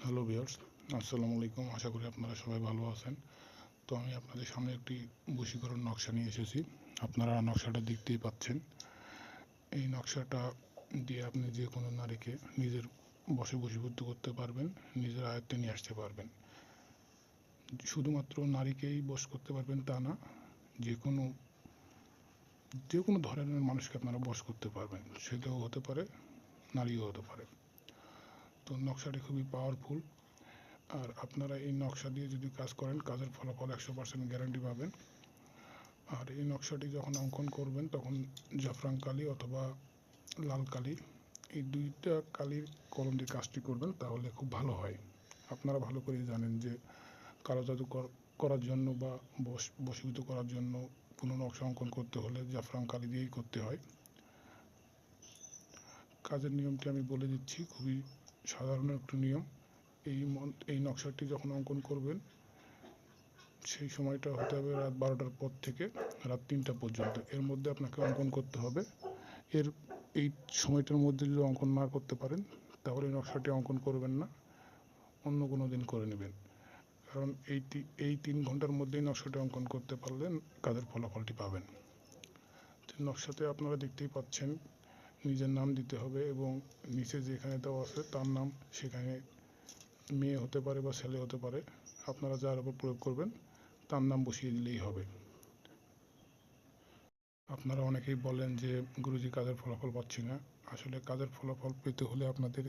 Hello viewers, আসসালামু আলাইকুম। আশা করি আপনারা সবাই ভালো আছেন। তো আমি আপনাদের সামনে একটি বশীকরণ নকশা নিয়ে এসেছি। আপনারা নকশাটা দেখতেই পাচ্ছেন। এই নকশাটা দিয়ে আপনি যে কোনো নারীকে নিজের বশে বশীভূত করতে পারবেন, নিজের আয়ত্তে নিয়ে আসতে পারবেন। শুধুমাত্র নারীকেই বশ করতে পারবেন তা না, যে কোনো ধরনের মানুষকে আপনারা বশ করতে পারবেন। ছেলেও হতে পারে, নারীও হতে পারে। তো নকশাটি খুবই পাওয়ারফুল। আর আপনারা এই নকশা দিয়ে যদি কাজ করেন, কাজের ফলাফল 100% গ্যারান্টি পাবেন। আর এই নকশাটি যখন অঙ্কন করবেন তখন জাফরান কালি অথবা লাল কালি, এই দুইটা কালির কলম দিয়ে কাজটি করবেন, তাহলে খুব ভালো হয়। আপনারা ভালো করেই জানেন যে কালো জাদু করার জন্য বা বশীভূত করার জন্য কোনো নকশা অঙ্কন করতে হলে জাফরান কালি দিয়েই করতে হয়। কাজের নিয়মটি আমি বলে দিচ্ছি, খুবই সাধারণ একটি নিয়ম। এই নকশাটি যখন অঙ্কন করবেন, সেই সময়টা হতে হবে রাত 12টার পর থেকে রাত 3টা পর্যন্ত। এর মধ্যে আপনাকে অঙ্কন করতে হবে। এই সময়টার মধ্যে যদি অঙ্কন না করতে পারেন, তাহলে নকশাটি অঙ্কন করবেন না, অন্য কোনো দিন করে নেবেন। কারণ এই 3 ঘন্টার মধ্যেই নকশাটি অঙ্কন করতে পারলে কাজের ফলাফলটি পাবেন। তো নকশাতে আপনারা দেখতেই পাচ্ছেন, নিজের নাম দিতে হবে এবং নিচে যেখানে দেওয়া আছে তার নাম, সেখানে মেয়ে হতে পারে বা ছেলে হতে পারে, আপনারা যার উপর প্রয়োগ করবেন তার নাম বসিয়ে দিলেই হবে। আপনারা অনেকেই বলেন যে গুরুজি কাজের ফলাফল পাচ্ছি না। আসলে কাজের ফলাফল পেতে হলে আপনাদের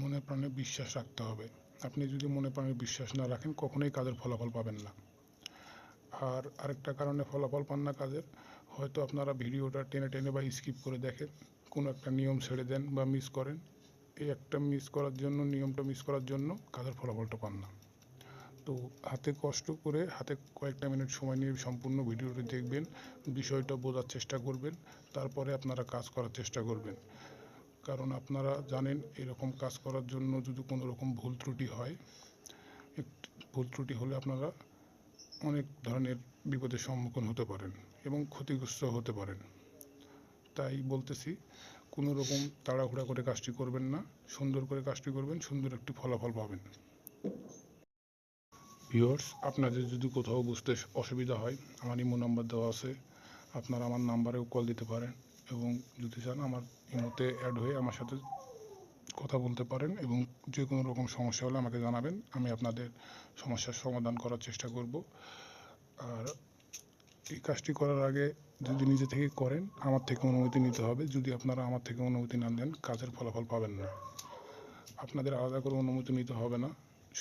মনে প্রাণে বিশ্বাস রাখতে হবে। আপনি যদি মনে প্রাণে বিশ্বাস না রাখেন, কখনোই কাজের ফলাফল পাবেন না। আর আরেকটা কারণে ফলাফল পান না কাজের, হয়তো আপনারা ভিডিওটা টেনে টেনে বা স্কিপ করে দেখেন, কোনো একটা নিয়ম ছেড়ে দেন বা মিস করেন। এই একটা নিয়মটা মিস করার জন্য কাজের ফলাফলটা পান না। তো হাতে কয়েকটা মিনিট সময় নিয়ে সম্পূর্ণ ভিডিওটি দেখবেন, বিষয়টা বোঝার চেষ্টা করবেন, তারপরে আপনারা কাজ করার চেষ্টা করবেন। কারণ আপনারা জানেন, এরকম কাজ করার জন্য যদি কোনো রকম ভুল ত্রুটি হলে আপনারা অনেক ধরনের বিপদের সম্মুখীন হতে পারেন এবং ক্ষতিগ্রস্ত হতে পারেন। তাই বলতেছি, কোনো রকম তাড়াহুড়া করে কাজটি করবেন না, সুন্দর করে কাজটি করবেন, সুন্দর একটি ফলাফল পাবেন। ভিউয়ার্স, আপনাদের যদি কোথাও বুঝতে অসুবিধা হয়, আমার ইমো নাম্বার দেওয়া আছে, আপনারা আমার নাম্বারেও কল দিতে পারেন এবং যদি চান আমার ইমোতে অ্যাড হয়ে আমার সাথে কথা বলতে পারেন এবং যে কোনো রকম সমস্যা হলে আমাকে জানাবেন, আমি আপনাদের সমস্যার সমাধান করার চেষ্টা করব। আর এই কাজটি করার আগে যদি নিজে থেকে করেন, আমার থেকে অনুমতি নিতে হবে। যদি আপনারা আমার থেকে অনুমতি না নেন, কাজের ফলাফল পাবেন না। আপনাদের আলাদা করে অনুমতি নিতে হবে না,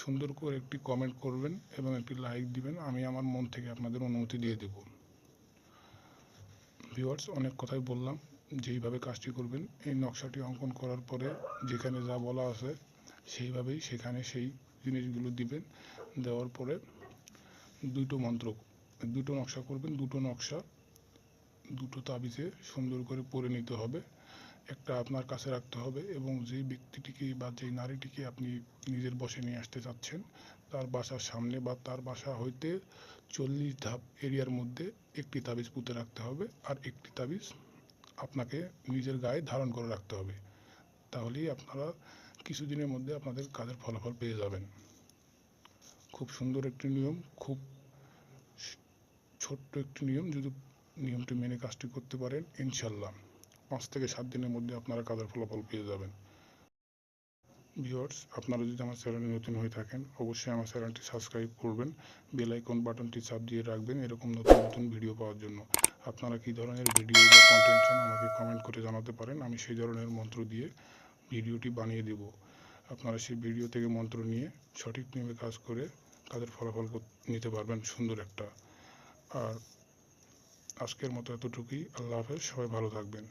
সুন্দর করে একটি কমেন্ট করবেন এবং একটি লাইক দিবেন, আমি আমার মন থেকে আপনাদের অনুমতি দিয়ে দেব। ভিউয়ার্স, অনেক কথাই বললাম, যেইভাবে কাজটি করবেন, এই নকশাটি অঙ্কন করার পরে যেখানে যা বলা আছে সেইভাবেই সেখানে সেই জিনিসগুলো দিবেন। দেওয়ার পরে দুটো নকশা করবেন, দুটো তাবিজে সুন্দর করে পরে নিতে হবে। একটা আপনার কাছে রাখতে হবে এবং যেই ব্যক্তিটিকে বা যেই নারীটিকে আপনি নিজের বশে নিয়ে আসতে চাচ্ছেন, তার বাসার সামনে বা তার বাসা হইতে 40 ধাপ এরিয়ার মধ্যে একটি তাবিজ পুঁতে রাখতে হবে, আর একটি তাবিজ আপনাকে নিজের গায়ে ধারণ করে রাখতে হবে। তাহলেই আপনারা কিছুদিনের মধ্যে আপনাদের কাজের ফলাফল পেয়ে যাবেন। খুব সুন্দর একটি নিয়ম, খুব ছোট্ট একটি নিয়ম। যদি নিয়মটি মেনে কাজটি করতে পারেন, ইনশাল্লাহ 5 থেকে 7 দিনের মধ্যে আপনারা কাজের ফলাফল পেয়ে যাবেন। ভিউয়ার্স, আপনারা যদি আমার চ্যানেলে নতুন হয়ে থাকেন, অবশ্যই আমার চ্যানেলটি সাবস্ক্রাইব করবেন, বেল আইকন বাটনটি চাপ দিয়ে রাখবেন এরকম নতুন নতুন ভিডিও পাওয়ার জন্য। আপনারা কী ধরনের ভিডিও বা কন্টেন্ট চান আমাকে কমেন্ট করে জানাতে পারেন, আমি সেই ধরনের মন্ত্র দিয়ে ভিডিওটি বানিয়ে দেব। আপনারা সেই ভিডিও থেকে মন্ত্র নিয়ে সঠিক নিয়মে কাজ করে কাজের ফলাফল নিতে পারবেন সুন্দর একটা। আর আজকের মতো এতটুকুই। আল্লাহ হাফেজ, সবাই ভালো থাকবেন।